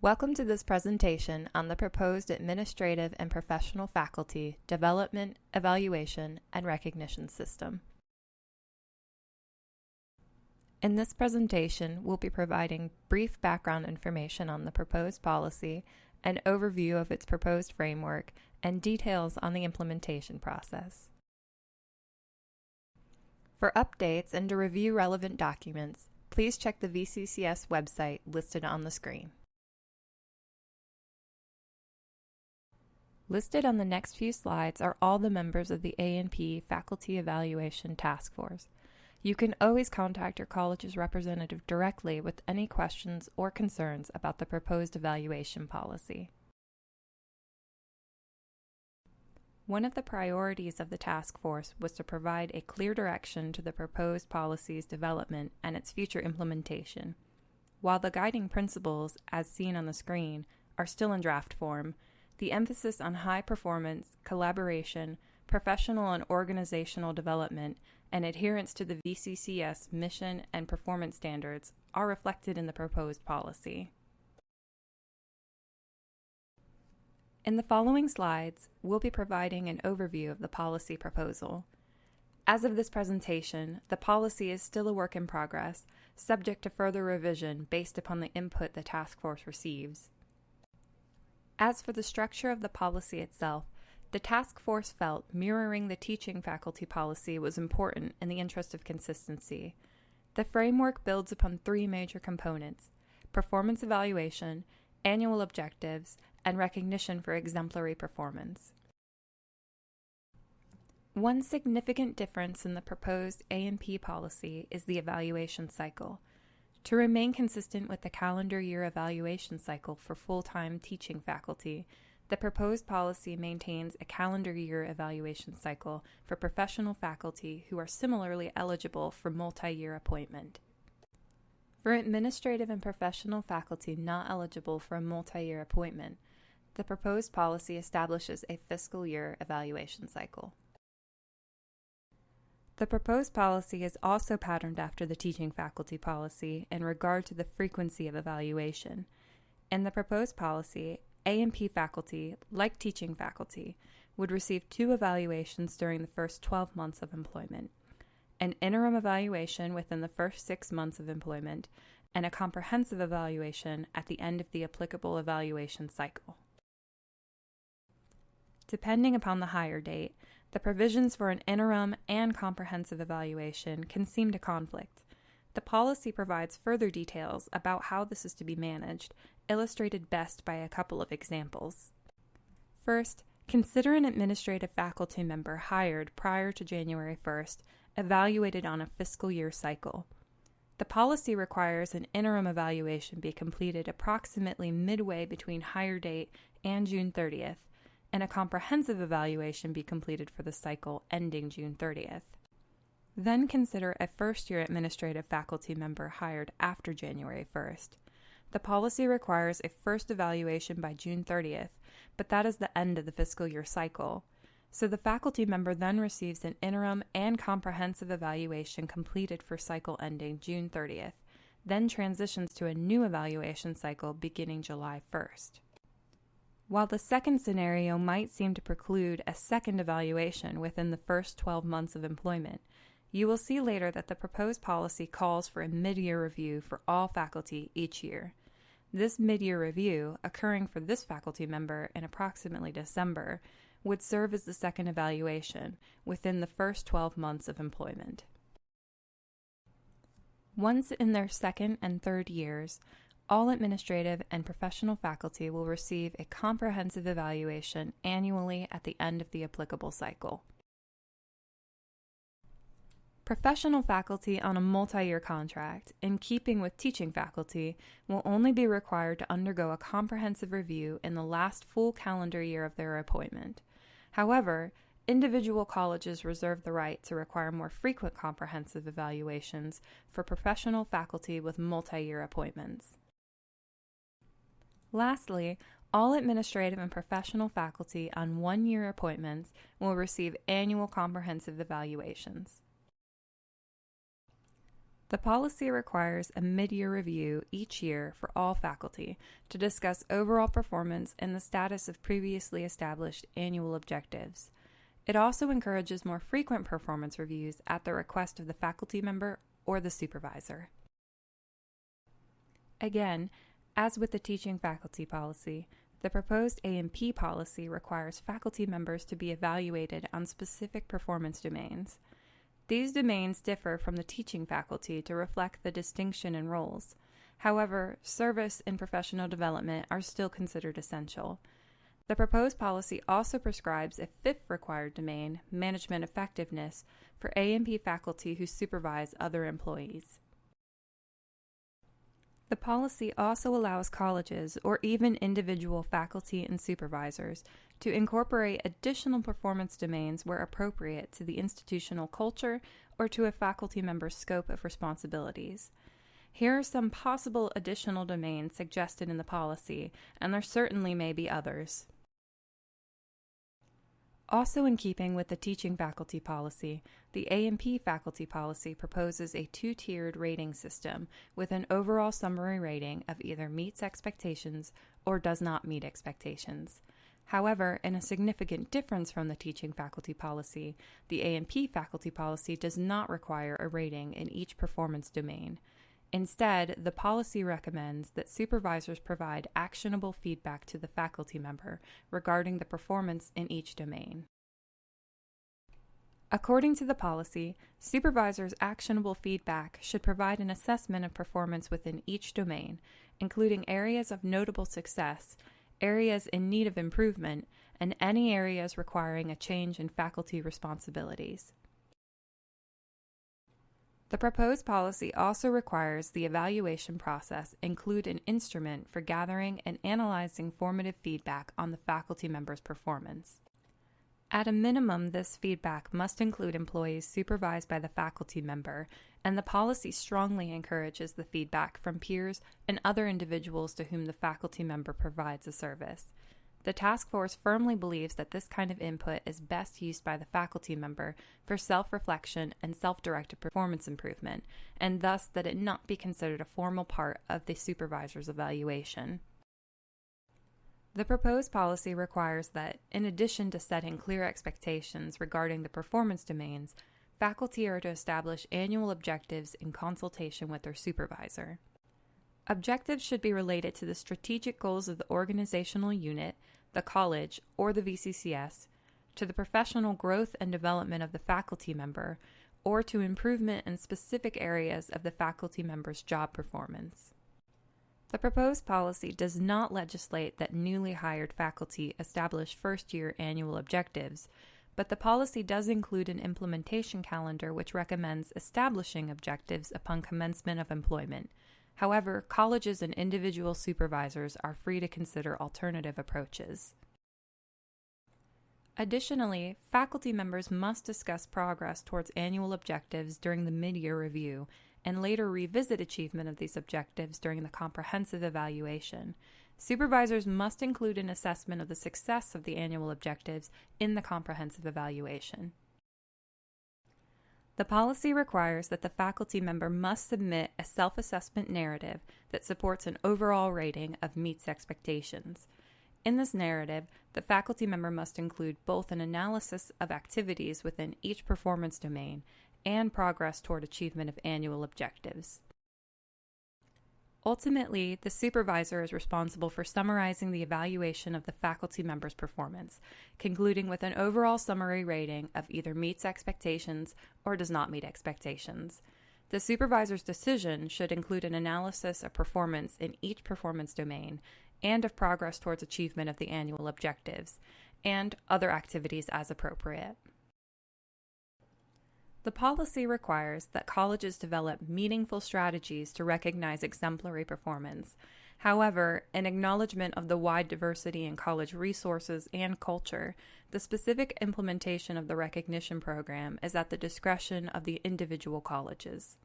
Welcome to this presentation on the proposed Administrative and Professional Faculty Development, Evaluation, and Recognition System. In this presentation, we'll be providing brief background information on the proposed policy, an overview of its proposed framework, and details on the implementation process. For updates and to review relevant documents, please check the VCCS website listed on the screen. Listed on the next few slides are all the members of the A&P Faculty Evaluation Task Force. You can always contact your college's representative directly with any questions or concerns about the proposed evaluation policy. One of the priorities of the task force was to provide a clear direction to the proposed policy's development and its future implementation. While the guiding principles, as seen on the screen, are still in draft form, the emphasis on high performance, collaboration, professional and organizational development, and adherence to the VCCS mission and performance standards are reflected in the proposed policy. In the following slides, we'll be providing an overview of the policy proposal. As of this presentation, the policy is still a work in progress, subject to further revision based upon the input the task force receives. As for the structure of the policy itself, the task force felt mirroring the teaching faculty policy was important in the interest of consistency. The framework builds upon three major components: performance evaluation, annual objectives, and recognition for exemplary performance. One significant difference in the proposed A&P policy is the evaluation cycle. To remain consistent with the calendar year evaluation cycle for full-time teaching faculty, the proposed policy maintains a calendar year evaluation cycle for professional faculty who are similarly eligible for multi-year appointment. For administrative and professional faculty not eligible for a multi-year appointment, the proposed policy establishes a fiscal year evaluation cycle. The proposed policy is also patterned after the teaching faculty policy in regard to the frequency of evaluation. In the proposed policy, A&P faculty, like teaching faculty, would receive 2 evaluations during the first 12 months of employment: an interim evaluation within the first 6 months of employment, and a comprehensive evaluation at the end of the applicable evaluation cycle. Depending upon the hire date, the provisions for an interim and comprehensive evaluation can seem to conflict. The policy provides further details about how this is to be managed, illustrated best by a couple of examples. First, consider an administrative faculty member hired prior to January 1st, evaluated on a fiscal year cycle. The policy requires an interim evaluation be completed approximately midway between hire date and June 30th, and a comprehensive evaluation be completed for the cycle ending June 30th. Then consider a first-year administrative faculty member hired after January 1st. The policy requires a first evaluation by June 30th, but that is the end of the fiscal year cycle. So the faculty member then receives an interim and comprehensive evaluation completed for cycle ending June 30th, then transitions to a new evaluation cycle beginning July 1st. While the second scenario might seem to preclude a second evaluation within the first 12 months of employment, you will see later that the proposed policy calls for a mid-year review for all faculty each year. This mid-year review, occurring for this faculty member in approximately December, would serve as the second evaluation within the first 12 months of employment. Once in their second and third years, all administrative and professional faculty will receive a comprehensive evaluation annually at the end of the applicable cycle. Professional faculty on a multi-year contract, in keeping with teaching faculty, will only be required to undergo a comprehensive review in the last full calendar year of their appointment. However, individual colleges reserve the right to require more frequent comprehensive evaluations for professional faculty with multi-year appointments. Lastly, all administrative and professional faculty on one-year appointments will receive annual comprehensive evaluations. The policy requires a mid-year review each year for all faculty to discuss overall performance and the status of previously established annual objectives. It also encourages more frequent performance reviews at the request of the faculty member or the supervisor. Again, as with the teaching faculty policy, the proposed A&P policy requires faculty members to be evaluated on specific performance domains. These domains differ from the teaching faculty to reflect the distinction in roles. However, service and professional development are still considered essential. The proposed policy also prescribes a fifth required domain, management effectiveness, for A&P faculty who supervise other employees. The policy also allows colleges or even individual faculty and supervisors to incorporate additional performance domains where appropriate to the institutional culture or to a faculty member's scope of responsibilities. Here are some possible additional domains suggested in the policy, and there certainly may be others. Also in keeping with the teaching faculty policy, the A&P faculty policy proposes a two-tiered rating system with an overall summary rating of either meets expectations or does not meet expectations. However, in a significant difference from the teaching faculty policy, the A&P faculty policy does not require a rating in each performance domain. Instead, the policy recommends that supervisors provide actionable feedback to the faculty member regarding the performance in each domain. According to the policy, supervisors' actionable feedback should provide an assessment of performance within each domain, including areas of notable success, areas in need of improvement, and any areas requiring a change in faculty responsibilities. The proposed policy also requires the evaluation process include an instrument for gathering and analyzing formative feedback on the faculty member's performance. At a minimum, this feedback must include employees supervised by the faculty member, and the policy strongly encourages the feedback from peers and other individuals to whom the faculty member provides a service. The task force firmly believes that this kind of input is best used by the faculty member for self-reflection and self-directed performance improvement, and thus that it not be considered a formal part of the supervisor's evaluation. The proposed policy requires that, in addition to setting clear expectations regarding the performance domains, faculty are to establish annual objectives in consultation with their supervisor. Objectives should be related to the strategic goals of the organizational unit, the college, or the VCCS, to the professional growth and development of the faculty member, or to improvement in specific areas of the faculty member's job performance. The proposed policy does not legislate that newly hired faculty establish first-year annual objectives, but the policy does include an implementation calendar which recommends establishing objectives upon commencement of employment. However, colleges and individual supervisors are free to consider alternative approaches. Additionally, faculty members must discuss progress towards annual objectives during the mid-year review and later revisit achievement of these objectives during the comprehensive evaluation. Supervisors must include an assessment of the success of the annual objectives in the comprehensive evaluation. The policy requires that the faculty member must submit a self-assessment narrative that supports an overall rating of meets expectations. In this narrative, the faculty member must include both an analysis of activities within each performance domain and progress toward achievement of annual objectives. Ultimately, the supervisor is responsible for summarizing the evaluation of the faculty member's performance, concluding with an overall summary rating of either meets expectations or does not meet expectations. The supervisor's decision should include an analysis of performance in each performance domain and of progress towards achievement of the annual objectives, and other activities as appropriate. The policy requires that colleges develop meaningful strategies to recognize exemplary performance. However, in acknowledgement of the wide diversity in college resources and culture, the specific implementation of the recognition program is at the discretion of the individual colleges.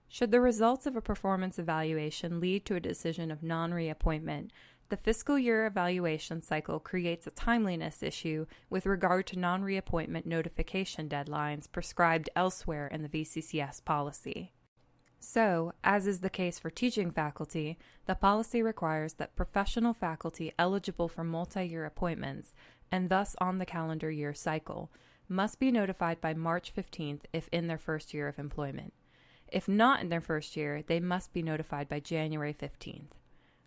Should the results of a performance evaluation lead to a decision of non-reappointment, The fiscal year evaluation cycle creates a timeliness issue with regard to non-reappointment notification deadlines prescribed elsewhere in the VCCS policy. So, as is the case for teaching faculty, the policy requires that professional faculty eligible for multi-year appointments, and thus on the calendar year cycle, must be notified by March 15th if in their first year of employment. If not in their first year, they must be notified by January 15th.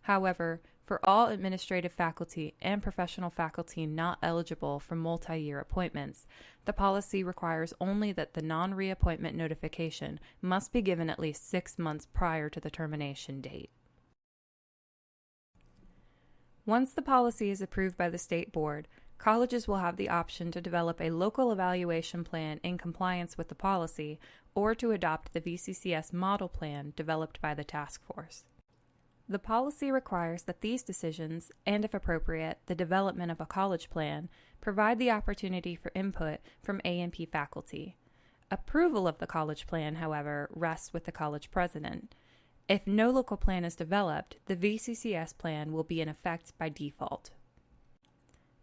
However, for all administrative faculty and professional faculty not eligible for multi-year appointments, the policy requires only that the non-reappointment notification must be given at least 6 months prior to the termination date. Once the policy is approved by the state board, colleges will have the option to develop a local evaluation plan in compliance with the policy or to adopt the VCCS model plan developed by the task force. The policy requires that these decisions, and if appropriate, the development of a college plan, provide the opportunity for input from A&P faculty. Approval of the college plan, however, rests with the college president. If no local plan is developed, the VCCS plan will be in effect by default.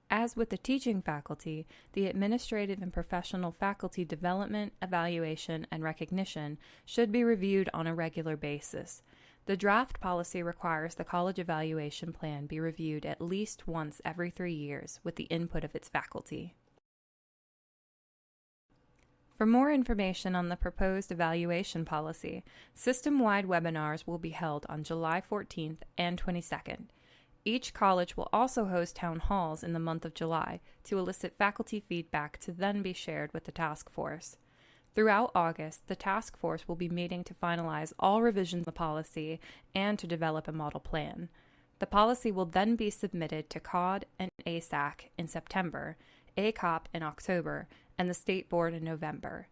As with the teaching faculty, the administrative and professional faculty development, evaluation, and recognition should be reviewed on a regular basis. The draft policy requires the college evaluation plan be reviewed at least once every 3 years with the input of its faculty. For more information on the proposed evaluation policy, system-wide webinars will be held on July 14th and 22nd. Each college will also host town halls in the month of July to elicit faculty feedback to then be shared with the task force. Throughout August, the task force will be meeting to finalize all revisions of the policy and to develop a model plan. The policy will then be submitted to COD and ASAC in September, ACOP in October, and the State Board in November.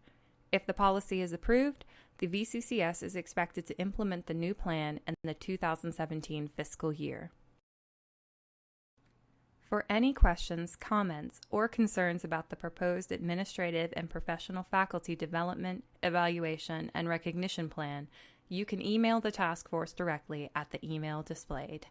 If the policy is approved, the VCCS is expected to implement the new plan in the 2017 fiscal year. For any questions, comments, or concerns about the proposed administrative and professional faculty development, evaluation, and recognition plan, you can email the task force directly at the email displayed.